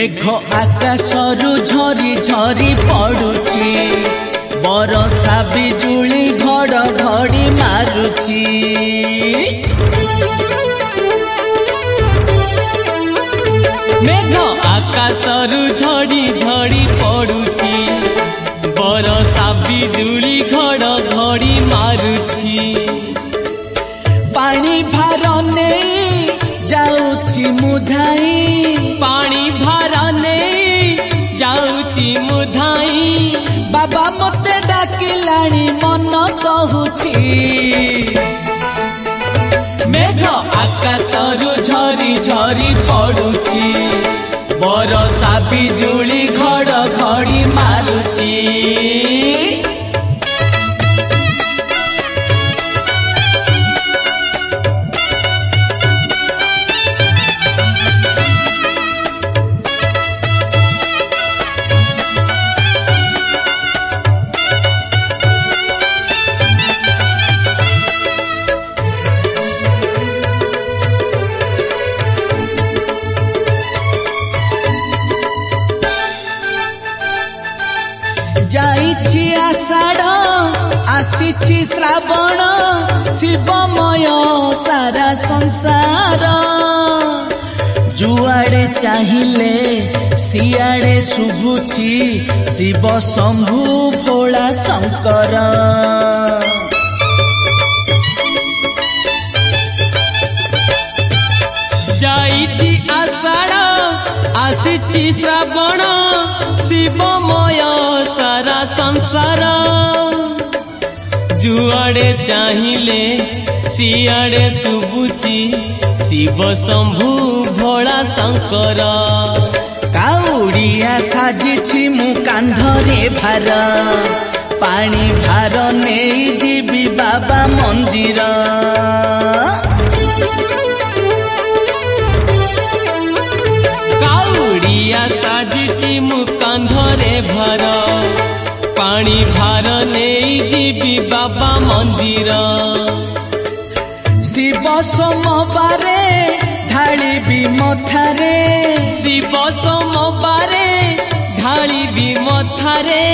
मेघ आकाशरू झरी झरी पड़ुची बरसा बिजुली घड़घड़ी मारुची मेघ आकाशरू झड़ी झड़ी पड़ुची बरसा बिजुली घड़घड़ी मारुची पानी भार नहीं जाऊची मुधाई पानी भार नहीं जाऊची मुधाई बाबा मते डाकिलाणी मन कहूची मेघ आकाशरू झरी झरी पड़ुची बरसा बिजुली घड़घड़ी मारुची जाइछि आषाढ़ आसिछि श्रावण शिवमय सारा संसार जुआड़े चाहिए सियाड़े शुभुछि शिव शंभु भोला शंकर जाइछि आषाढ़ आसिछि श्रावण शिवमय सारा संसार जुआड़े चाहिए सियाड़े शुभुची शिव शंभु भोला शंकर काउड़िया साजिछि मु कांधरे भार पानी भार नहीं जीवी बाबा मंदिर काउड़िया साजिछि मु कांधरे भार पानी भार नहीं जीवी बाबा मंदिर शिव सोमवारे ढाली भी मथारे शिव सोमवारे ढाली भी मथारे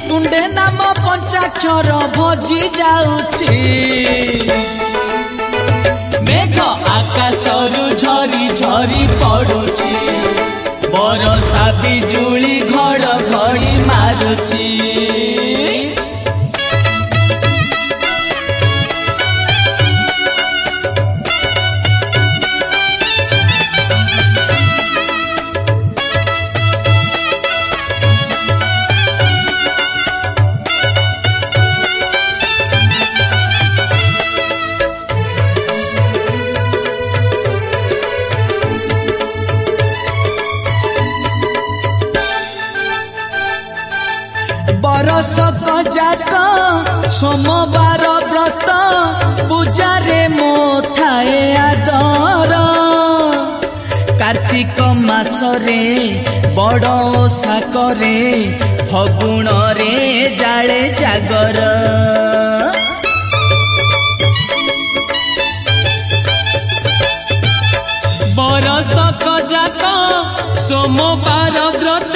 तुंडे नाम पंचाक्षर भजी जाउछि मेघ आकाशरू झरी झरी पड़ुची बरसा बिजुली घड़घड़ी मारुची बरसक जाक सोमवार व्रत पूजारे मोथाए आदर कार्तिक मासरे बड़ ओषा करे फगुण रे जाले जागर बरसक जाक सोमवार व्रत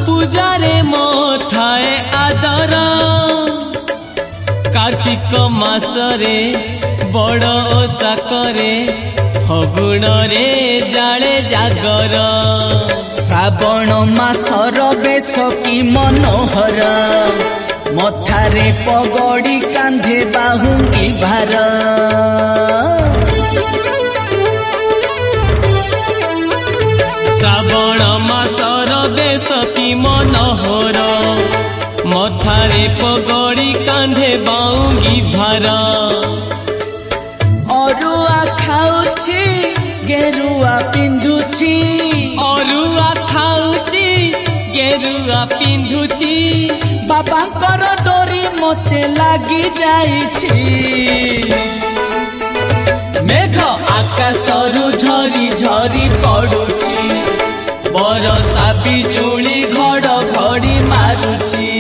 पूजारे मोथाए आदर कार्तिक मासरे बड़ ओषा करे फगुण रे जाले जागर श्रावण मासर बेश की मनोहर मथारे पगड़ी कांधे बाहुंगी भार श्रावण मासर बेश की मनोहर मथारे पगड़ी कांधे बाउंगी भार अरुआ खाउछि गेरुआ पिंधुछि अरुआ खाउछि गेरुआ पिंधुछि बाबांकर डोरी मते लागी जाइछि मेघ आकाशरू झरी झरी पड़ुछि बरसा बिजुली घड़घड़ी मारुछि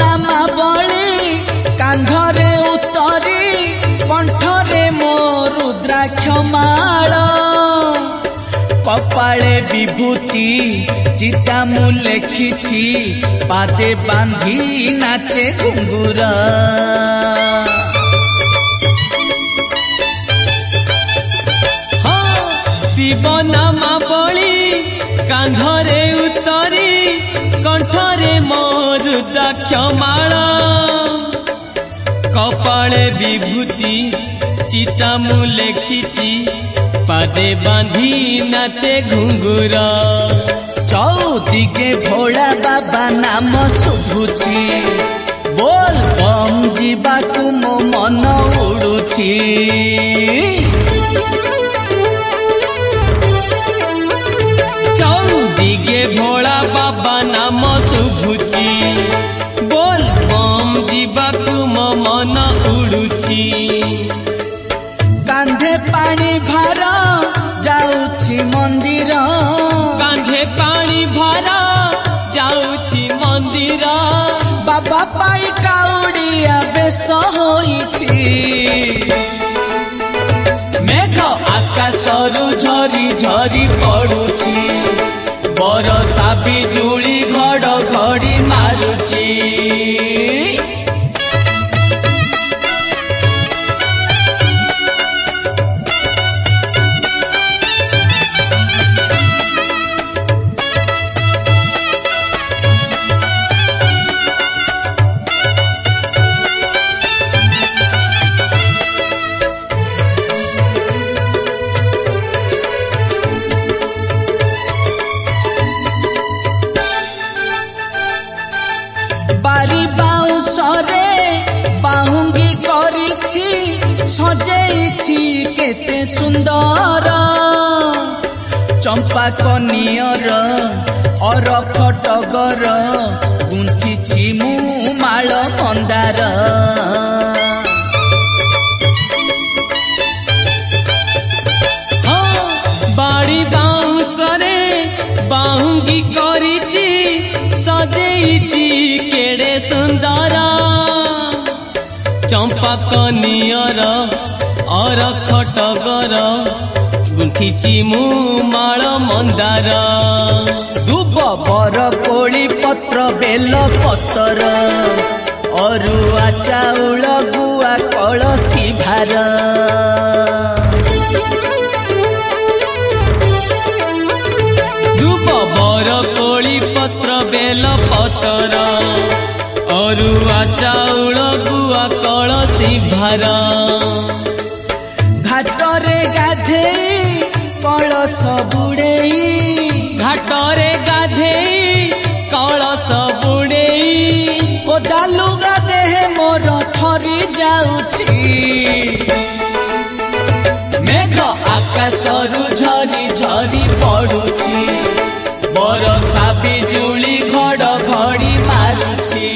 नामा बली कांधरे उतरी कंठरे मो रुद्राक्ष माळ कपाळे विभूति चिता मु लेखिछि पादे बांधी नाचे घुंगुर शिव नामा बली कांधरे उतरी कंठरे मो रुद्राक्ष माळ कपाळे विभूति चिता मु लेखिछि पादे बांधी नाचे घुंगुर चौदिगे भोला बाबा नाम शुभुछि बोल बम जीवाकु मो मन उड़ुछि चौदिगे भोला बाबा नाम शुभुछि बोल बम जीवाकु मो मन उड़ुछि कांधे पानी भार जाउछि मंदिर कांधे पानी भार जाउछि मंदिर बाबा पाई काउडिया बेस होइछि मेघ आकाशरु झरी झरी पड़ुछि बरसा बिजुली घड़घड़ी मारुछि बारी बाउंसरे बाहुंगी करिछि सजेइछि केते सुंदर चंपा कनियर अरख टगर गुंथिछि मु माळ मंदार बारी बाउंसरे बाहुंगी करिछि सजेइछि केड़े सुंदर चंपा कनियर अरख टगर गुंथिछि मु माळ मंदार दुब बर कोली पत्र बेल पतर अरुआ चाउल गुआ कलसी भार दुब बर कोली पत्र बेल पतर अरुआ चाउल गुआ कलसी भार घाटरे गाधेई कलश बुड़ेई घाटरे गाधेई कलश बुड़ेई ओ दालुगा देह मोर ठरी जाउछि मेघ आकाशरु झरी झरी पड़ुछि बरसा बिजुली घड़घड़ी मारुछि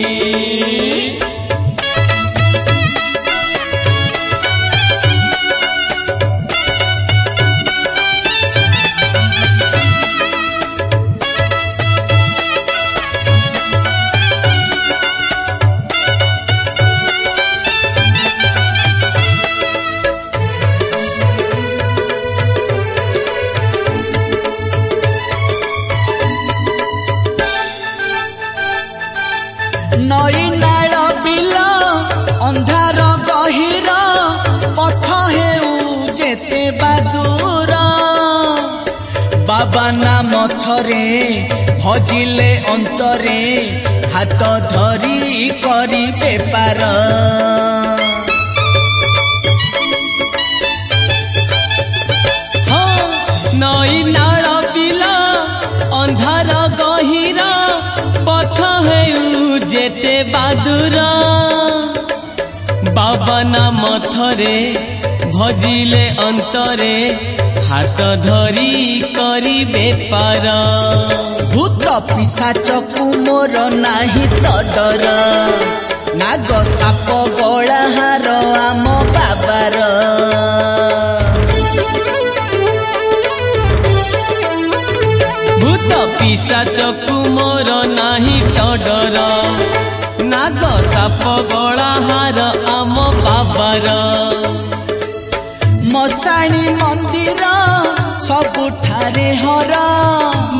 नई नाल बिल अंधार गहिर पथ हेउ जेते बादूर बाबा नाम थरे भजिले अंतरे हाथ धरी करी बेपार नई नाल बिल अंधार गहिर पथ हेउ जेते बादुर बाबा नाम थरे भजिले अंतरे हाथ धरी करी बेपार भूत पिशाच मोर नाही तो डर नाग साप गलाहार आम बाबार भूत पिशाच मोर नाही तो डर नाग पगला हार आम बाबार मशाणी मंदिर सबुठारे हर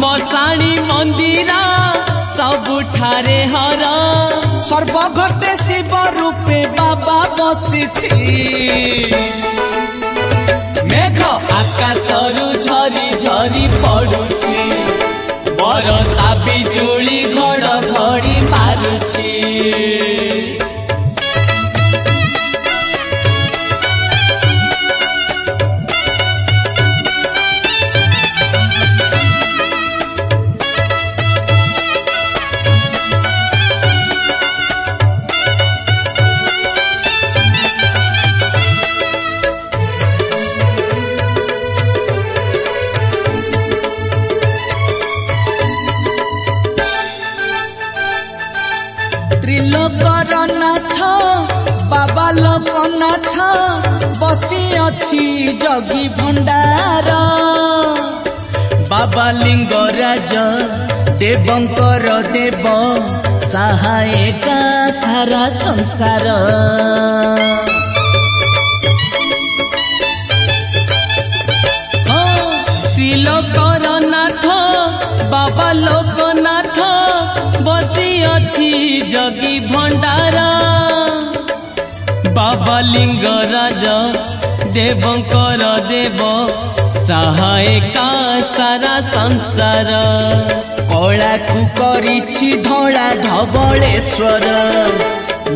मशाणी मंदिर सबुठारे हर सर्वघटे शिव रूपे बाबा बसिछि मेघ आकाशरू झरी झरी पड़ुछि बरसा बिजुली घड़घड़ी मारुछि त्रिलोकर नाथ बाबा लोकनाथ बसी अछि जगी भंडार बाबा लिंगराज देवंकर देव सहायका सारा संसार त्रिलोकर नाथ बाबा लोकनाथ बसी अछि जगी भंडार बाबा लिंगराज देवंकर देव सहायका सारा संसार कला को करिछि धौला धवलेश्वर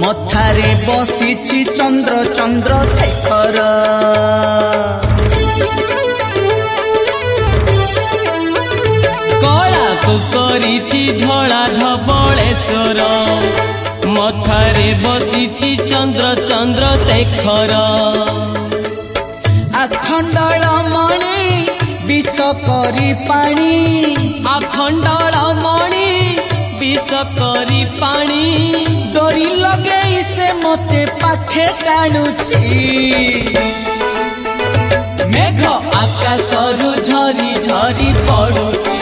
मथारे बसिछि चंद्र चंद्रशेखर कला को करिछि धौला धवलेश्वर मथारे बसिछि चंद्र चंद्रशेखर आखंडल मणि विष करी पानी आखंडल मणि विष करी पानी डोरी लगे से मते पाखे टाणुछि मेघ आकाशरू झरी झरी पड़ुछि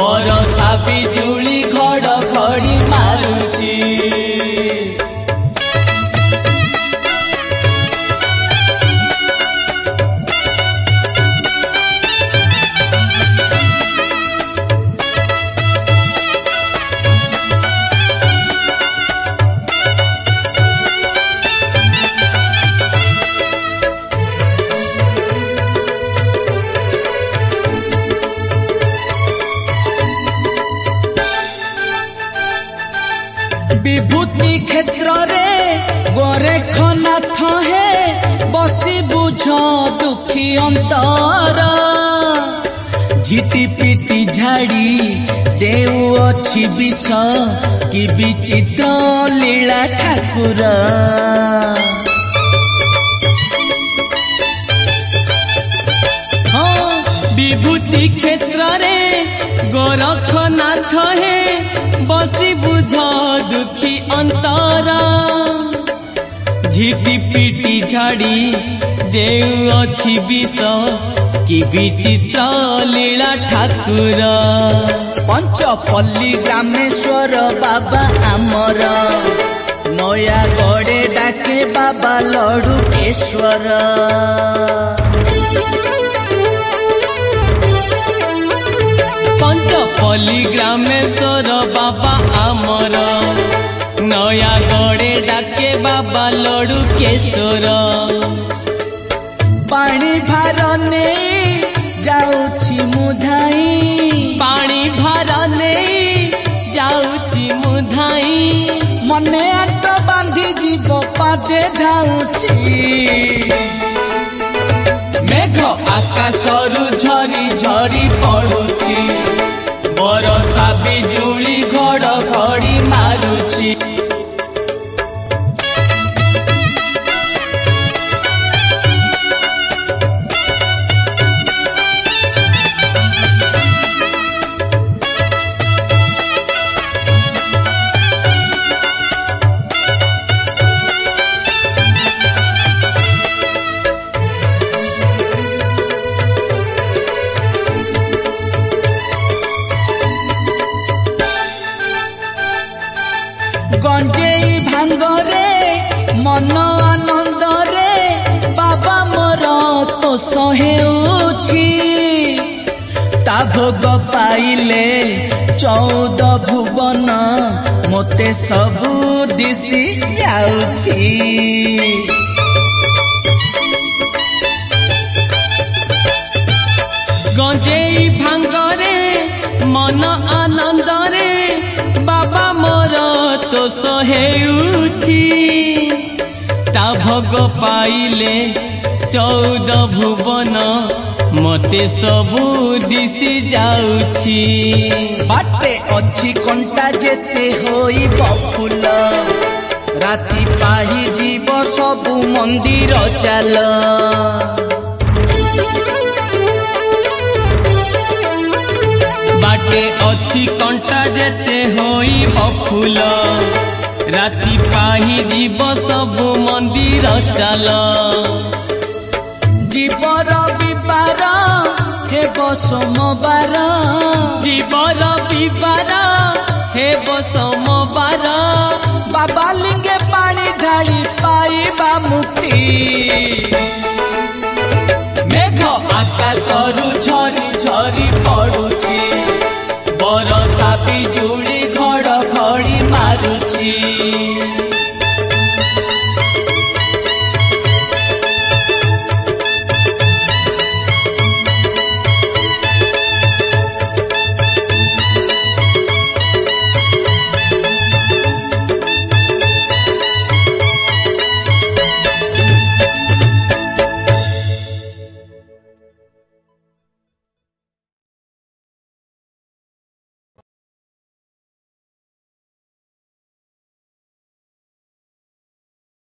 बरसा बिजुली घड़घड़ी मारुछि विभूति क्षेत्र रे गोरेखनाथ है बसी बुझ दुखी अंतर झिटी पिटी झाड़ी देउ अछि विष कि विचित्र लीला ठाकुर विभूति क्षेत्र रे गोरखनाथ है बसी बुझ दुखी अंतरा झिटी पिटी झाड़ी देउ अछि विष कि विचित्र लीला ठाकुर पंचपल्ली ग्रामेश्वर बाबा आमर नयागढ़े डाके बाबा लडुकेश्वर पंचपल्ली ग्रामेश्वर बाबा आमर नयागढ़े डाके बाबा लडुकेश्वर पानी भार नहीं जाउछि मुधाई पानी भार नहीं जाउछि मुधाई मने आट बांधी जीव पादे जाउछि मेघ आकाशरू झरी झरी पड़ुछि बरसा बिजुली घड़घड़ी मारुछि तोष हेउछि ता भोग पाइले 14 भुवन मोते सबु दिसी जाउछि गंजेई भांगरे मन आनंदरे बाबा मोर तोष हेउछि ता भोग पाइले 14 भुवन मते सबु दिसी जाउछि बाटे अछि कंटा जेते होई बफुल राति पाही जीव सबु मंदिर चाल बाटे अछि कंटा जेते होई बफुल राति पाही जीव सबु मंदिर चाल जीवर विवार हेब सोमवार जीवर विवार हेब सोमवार बाबा लिंगे पानी ढाली पाइबा मुक्ति मेघ आकाशरू झरी